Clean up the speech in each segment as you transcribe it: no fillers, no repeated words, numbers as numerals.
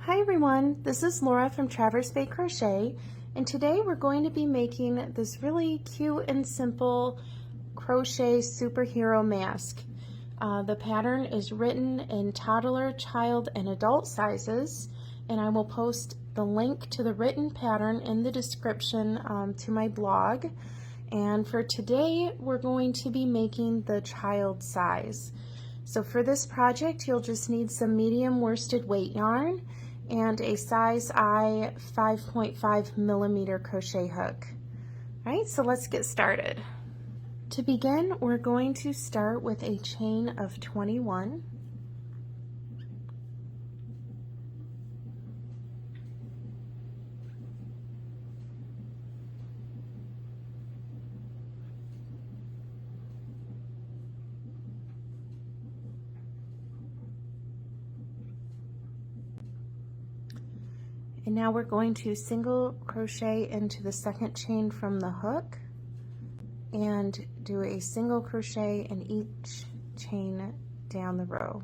Hi everyone, this is Laura from Traverse Bay Crochet, and today we're going to be making this really cute and simple crochet superhero mask. The pattern is written in toddler, child, and adult sizes, and I will post the link to the written pattern in the description to my blog. And for today, we're going to be making the child size. So for this project, you'll just need some medium worsted weight yarn and a size I 5.5 millimeter crochet hook. All right, so let's get started. To begin, we're going to start with a chain of 21. And now we're going to single crochet into the second chain from the hook and do a single crochet in each chain down the row.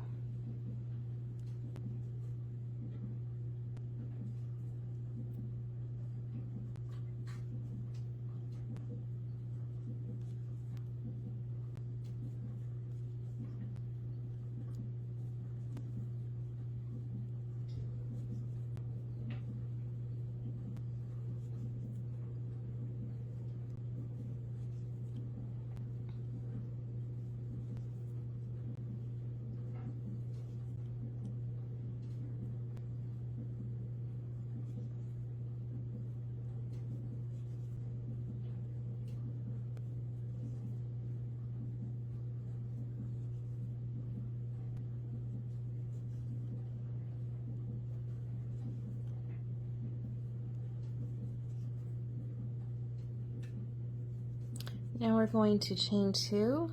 Now we're going to chain 2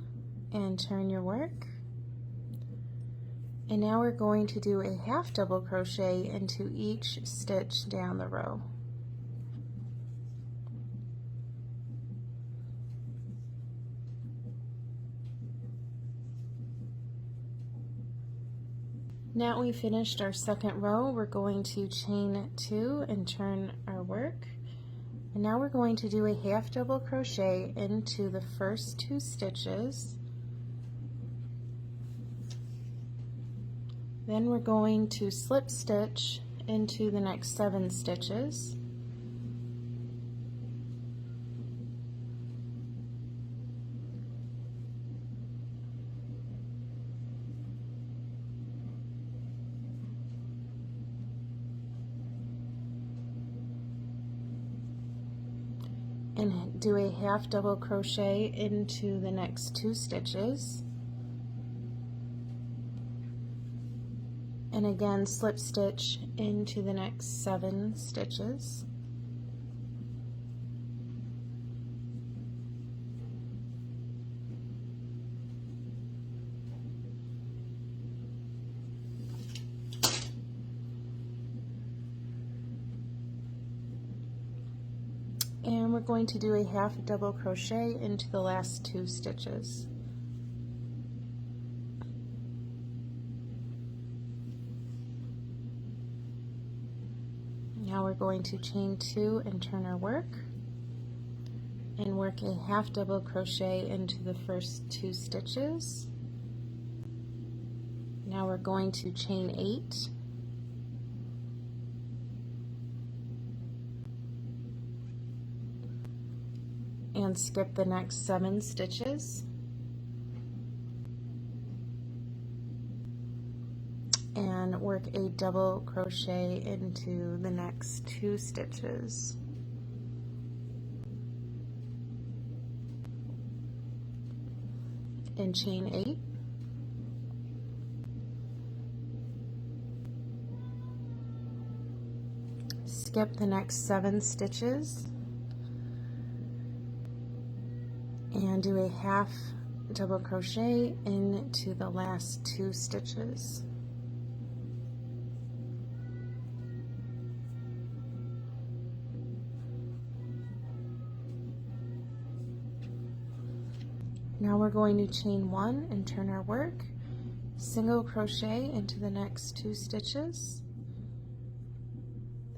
and turn your work. And now we're going to do a half double crochet into each stitch down the row. Now we finished our second row, we're going to chain 2 and turn our work. And now we're going to do a half double crochet into the first 2 stitches. Then we're going to slip stitch into the next 7 stitches. And do a half double crochet into the next 2 stitches. And again, slip stitch into the next 7 stitches. And we're going to do a half double crochet into the last 2 stitches. Now we're going to chain 2 and turn our work and work a half double crochet into the first 2 stitches. Now we're going to chain 8 and skip the next 7 stitches. And work a double crochet into the next 2 stitches. And chain 8. Skip the next 7 stitches and do a half double crochet into the last 2 stitches. Now we're going to chain 1 and turn our work, single crochet into the next 2 stitches,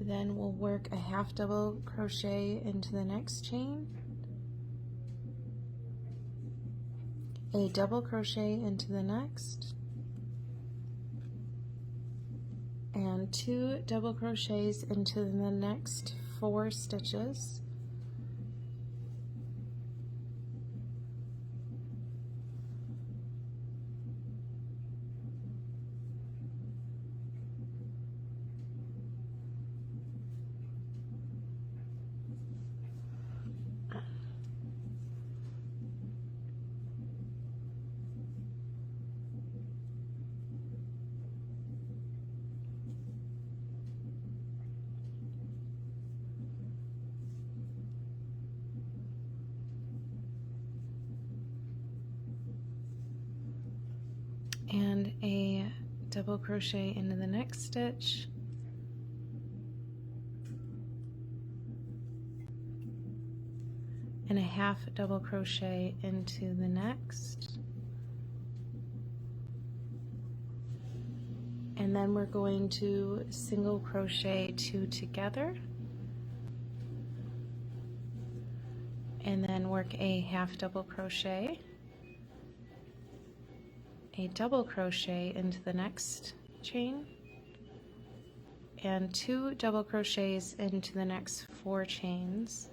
Then we'll work a half double crochet into the next chain, a double crochet into the next, and 2 double crochets into the next 4 stitches. And a double crochet into the next stitch, and a half double crochet into the next, and then we're going to single crochet 2 together, and then work a half double crochet, a double crochet into the next chain, and 2 double crochets into the next 4 chains.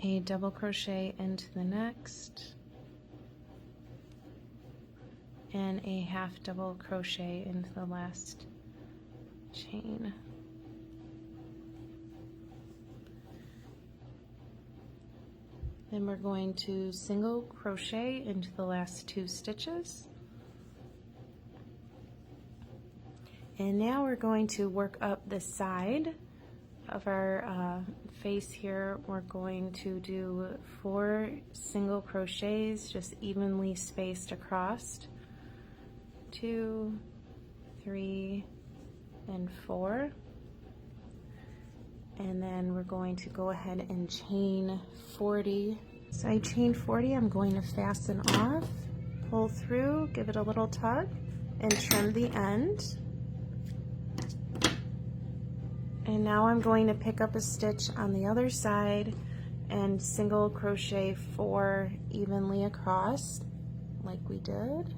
A double crochet into the next, and a half double crochet into the last chain. Then we're going to single crochet into the last 2 stitches. And now we're going to work up the side of our face here. We're going to do 4 single crochets just evenly spaced across. 2, 3, and 4. And then we're going to go ahead and chain 40. So I chained 40, I'm going to fasten off, pull through, give it a little tug, and trim the end. And now I'm going to pick up a stitch on the other side and single crochet 4 evenly across, like we did.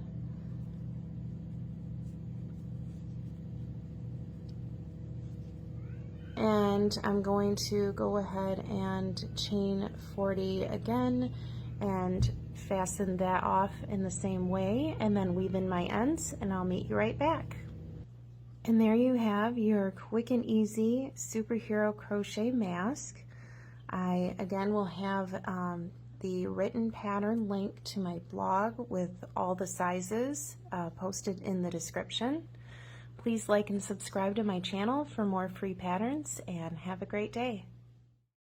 And I'm going to go ahead and chain 40 again and fasten that off in the same way, and then weave in my ends, and I'll meet you right back. And there you have your quick and easy superhero crochet mask. I again will have the written pattern link to my blog with all the sizes posted in the description. Please like and subscribe to my channel for more free patterns, and have a great day.